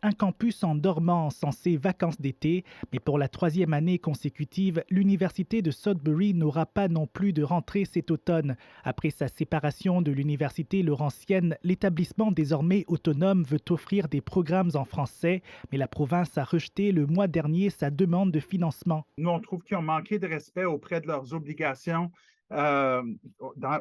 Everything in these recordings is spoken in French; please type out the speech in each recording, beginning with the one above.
Un campus en dormant censé vacances d'été, mais pour la troisième année consécutive, l'université de Sudbury n'aura pas non plus de rentrée cet automne. Après sa séparation de l'université laurentienne, l'établissement désormais autonome veut offrir des programmes en français, mais la province a rejeté le mois dernier sa demande de financement. Nous, on trouve qu'ils ont manqué de respect auprès de leurs obligations euh,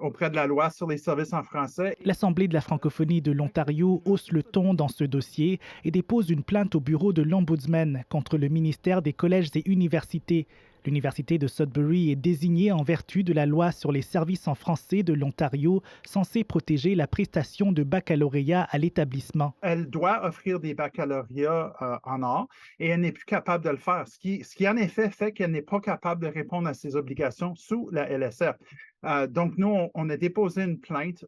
auprès de la loi sur les services en français. L'Assemblée de la francophonie de l'Ontario hausse le ton dans ce dossier et dépose une plainte au bureau de l'Ombudsman contre le ministère des collèges et universités. L'Université de Sudbury est désignée en vertu de la loi sur les services en français de l'Ontario, censée protéger la prestation de baccalauréat à l'établissement. Elle doit offrir des baccalauréats en art et elle n'est plus capable de le faire, ce qui en effet fait qu'elle n'est pas capable de répondre à ses obligations sous la LSF. Donc, nous, on a déposé une plainte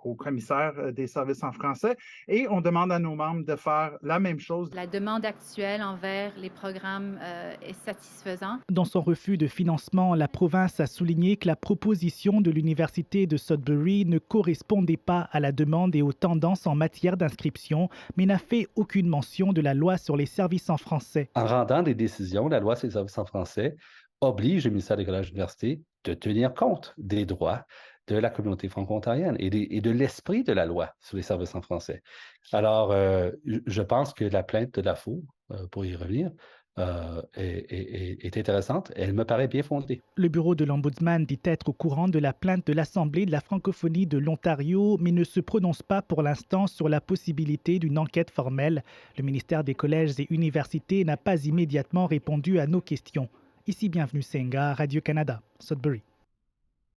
au commissaire des services en français et on demande à nos membres de faire la même chose. La demande actuelle envers les programmes est satisfaisante. Dans son refus de financement, la province a souligné que la proposition de l'Université de Sudbury ne correspondait pas à la demande et aux tendances en matière d'inscription, mais n'a fait aucune mention de la loi sur les services en français. En rendant des décisions, la loi sur les services en français oblige le ministère des collèges et universités de tenir compte des droits de la communauté franco-ontarienne et de l'esprit de la loi sur les services en français. Alors, je pense que la plainte de Lafaux, pour y revenir, est intéressante. Elle me paraît bien fondée. Le bureau de l'Ombudsman dit être au courant de la plainte de l'Assemblée de la francophonie de l'Ontario, mais ne se prononce pas pour l'instant sur la possibilité d'une enquête formelle. Le ministère des collèges et universités n'a pas immédiatement répondu à nos questions. Ici Bienvenue Senga, Radio-Canada, Sudbury.